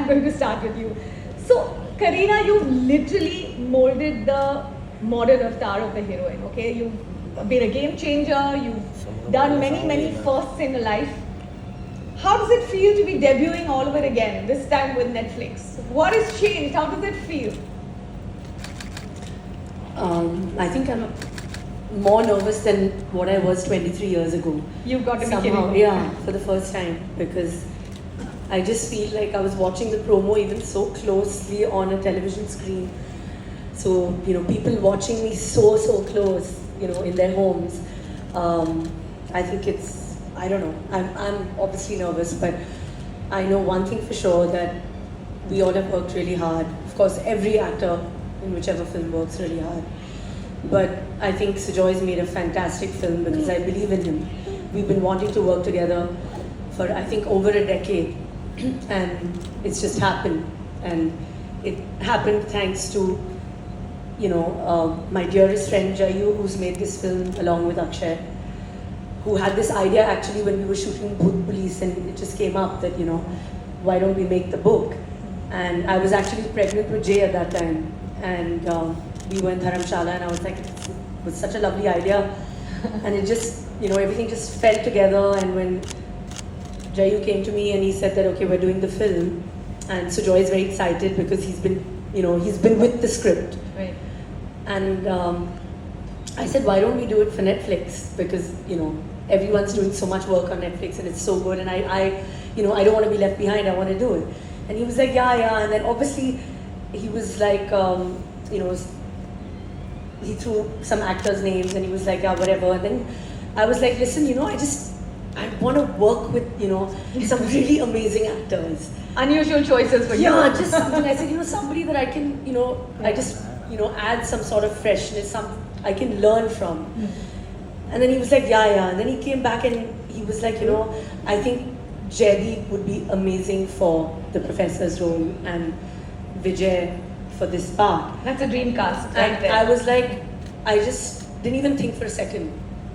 going to start with you. So, Kareena, you literally molded the modern avatar of the heroine, okay? You've been a game changer, you've done many firsts in life. How does it feel to be debuting all over again, this time with Netflix? What has changed? How does it feel? I think I'm more nervous than what I was 23 years ago. You've got to be Somehow, kidding me. yeah, for the first time, because I just feel like I was watching the promo even so closely on a television screen. So, people watching me so close, in their homes. I think I don't know, I'm obviously nervous, but I know one thing for sure, that we all have worked really hard. Of course, every actor in whichever film works really hard. But I think Sujoy's made a fantastic film because I believe in him. We've been wanting to work together for, I think, over a decade. And it's just happened. And it happened thanks to, my dearest friend Jayu, who's made this film along with Akshay, who had this idea actually when we were shooting Bhoot Police, and it just came up that, why don't we make the book? And I was actually pregnant with Jay at that time. And we were in Dharamshala, and I was like, it was such a lovely idea. And it just, everything just fell together. And when Jayu came to me and he said that, okay, we're doing the film, and Sujoy is very excited because he's been with the script. Right. And I said, why don't we do it for Netflix? Because, everyone's doing so much work on Netflix and it's so good, and I don't want to be left behind, I want to do it. And he was like, yeah. And then obviously he was like, he threw some actors' names and he was like, yeah, whatever. And then I was like, listen, I want to work with, some really amazing actors. Unusual choices for you. Yeah, just something. I said, somebody that I can, I just, add some sort of freshness, I can learn from. And then he was like, yeah. And then he came back and he was like, I think Jaideep would be amazing for the professor's role and Vijay for this part. That's a dream cast, right And there. I was like, I just didn't even think for a second.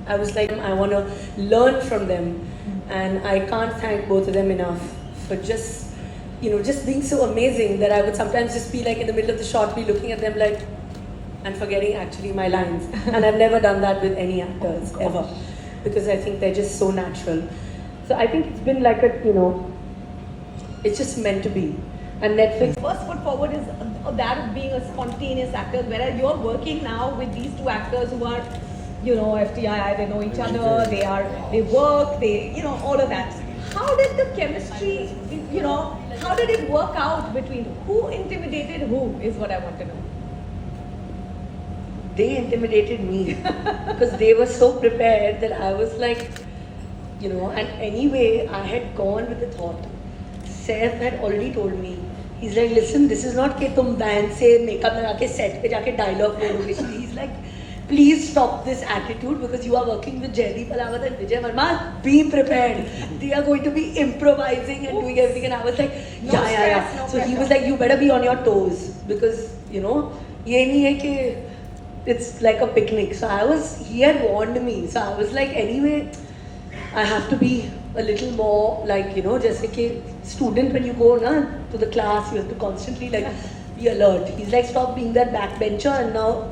I was like, I want to learn from them. And I can't thank both of them enough for just being so amazing that I would sometimes just be like in the middle of the shot, be looking at them like, and forgetting actually my lines. And I've never done that with any actors, ever. Because I think they're just so natural. So I think it's been like it's just meant to be. And Netflix. First foot forward is that of being a spontaneous actor, whereas you're working now with these two actors who are, FTI, they know each other, they work, all of that. How did the chemistry, how did it work out between who intimidated who is what I want to know. They intimidated me because they were so prepared that I was like, and anyway, I had gone with the thought. Seth had already told me, he's like, listen, this is not कि तुम band से makeup लगा के set पे जाके dialogue बोलोगे. He's like, please stop this attitude because you are working with Jaideep Ahlawat and Vijay Varma. Be prepared. They are going to be improvising and doing everything. And I was like, yeah. No so pressure. he was like, you better be on your toes because, ये नहीं है कि it's like a picnic. So he had warned me. So I was like, anyway, I have to be a little more like, जैसे कि student when you go to the class, you have to constantly like be alert. He's like, stop being that backbencher and now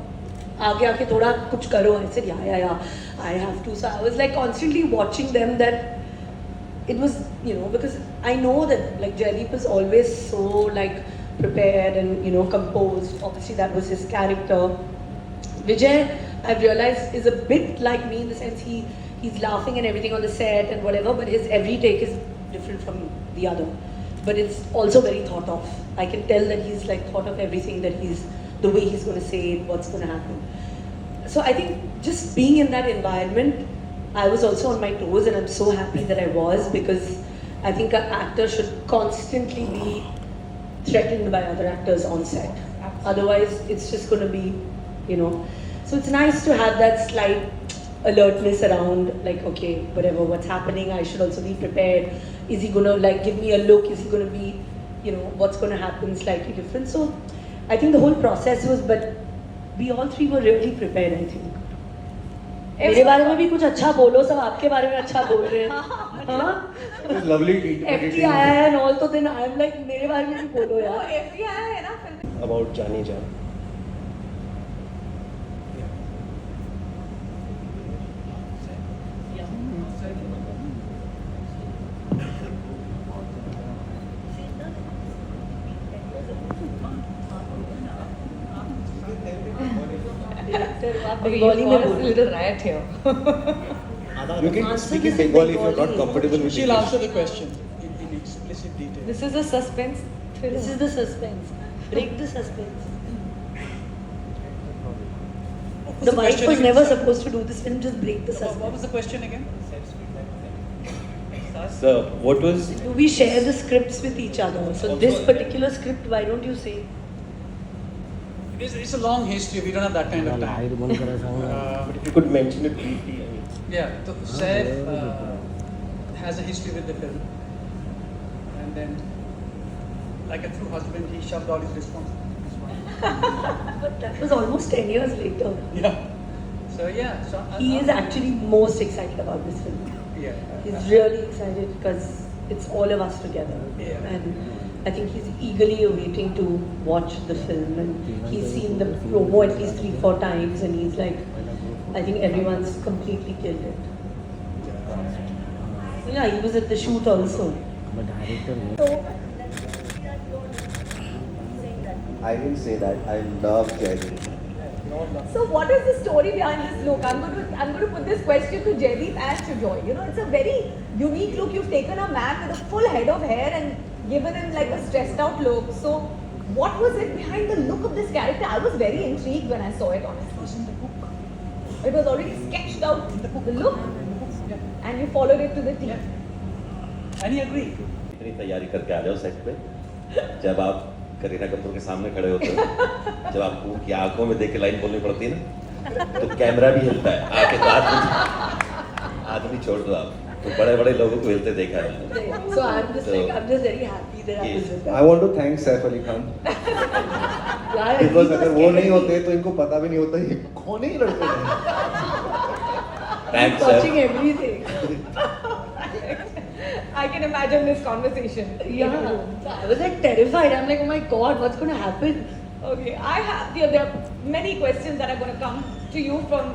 आगे आके थोड़ा कुछ करो. I said, yeah, I have to. So I was like constantly watching them, that it was, because I know that like Jaideep is always so like prepared and, composed. Obviously that was his character. Vijay, I've realized, is a bit like me in the sense he's laughing and everything on the set and whatever, but his every take is different from the other. But it's also very thought of. I can tell that he's like thought of everything, that the way he's going to say it, what's going to happen. So I think just being in that environment, I was also on my toes, and I'm so happy that I was, because I think an actor should constantly be threatened by other actors on set. Otherwise, it's just going to be, So it's nice to have that slight alertness around, like, okay, whatever, what's happening, I should also be prepared. Is he going to like give me a look? Is he going to be, what's going to happen slightly different? So I think the whole process was, but we all three were really prepared, I think. मेरे बारे में भी कुछ अच्छा बोलो, सब आपके बारे में अच्छा बोल रहे हैं. हाँ? लवली FT आया है and all, तो then I am like मेरे बारे में भी बोलो वो यार. FT आया है ना फिल्म. अबाउट जाने जान. आप Okay, बंगाली you में caused a बोलो. little riot here. You can speak in Bengali if you're not comfortable with She'll English. answer the question in explicit detail. This is a suspense thriller. This is the suspense. Break the suspense. What The was wife question was again? never supposed to do this film. Just break the What suspense. was the question again? Sir, what was Do we share the scripts with each other? So this particular script, why don't you say? It's a long history. We don't have that kind of time. if you could mention it briefly? I mean. Yeah, so Saif has a history with the film, and then, like a true husband, he shoved all his responsibilities. But that was almost 10 years later. Yeah. So yeah. So He is actually most excited about this film. Yeah. He's really excited because it's all of us together. Yeah. And I think he's eagerly awaiting to watch the film. And he's seen the promo at least 3-4 times. And he's like, I think everyone's completely killed it. So yeah, he was at the shoot also. I didn't say that. I love Jaideep. So what is the story behind this look? I'm going to put this question to Jaideep and to Joy. You know, it's a very unique look. You've taken a man with a full head of hair and given him like a stressed out look. So what was it behind the look of this character? I was very intrigued when I saw it, honestly. It was already sketched out, the look, and you followed it to the T. And he agreed. इतनी तैयारी करके आ जाओ set पे. जब आप करीना कपूर के सामने खड़े होते हो, जब आपको उनकी आंखों में देख के लाइन बोलनी पड़ती है ना, तो कैमरा भी हिलता है. आके तो आदमी छोड़ दो आप. तो बड़े-बड़े लोगों को हिलते देखा है मैंने. So I'm just very happy that I was with I them. want to thank Saif Ali Khan Yeah, because he was अगर वो नहीं scared. होते तो इनको पता भी नहीं होता ये कौन है ये लड़के हैं. Thanks, Watching sir. everything. I can imagine this conversation. Yeah. So I was like terrified. I'm like, oh my god, what's going to happen? Okay, there are many questions that are going to come to you from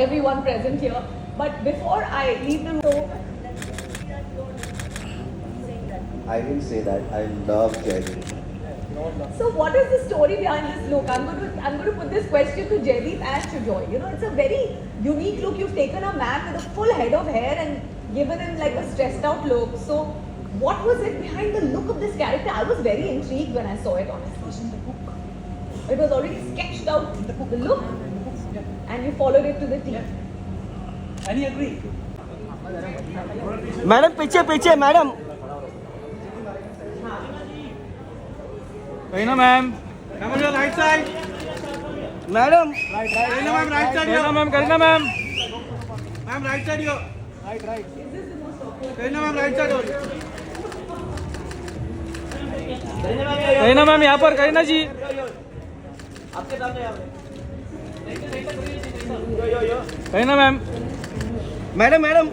everyone present here. But before I leave them to I didn't say that. I love Jaideep. so what is the story behind this look? I'm going to put this question to Jaideep and to Joy. You know, it's a very unique look. You've taken a man with a full head of hair and given him like a stressed out look. So what was it behind the look of this character? I was very intrigued when I saw it, honestly. It was already sketched out, the look, and you followed it to the T. And he agreed. Madam पीछे पीछे madam. Kareena ma'am. Come on your right side. Madam Kareena ma'am, right side. Kareena ma'am, Kareena ma'am. Ma'am, right side here. Right. Kareena ma'am, right side only. Kareena ma'am यहाँ पर. करीना जी Kareena ma'am. Madam madam.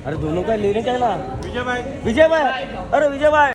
अरे दोनों का लेने चला. विजय भाई. अरे विजय भाई.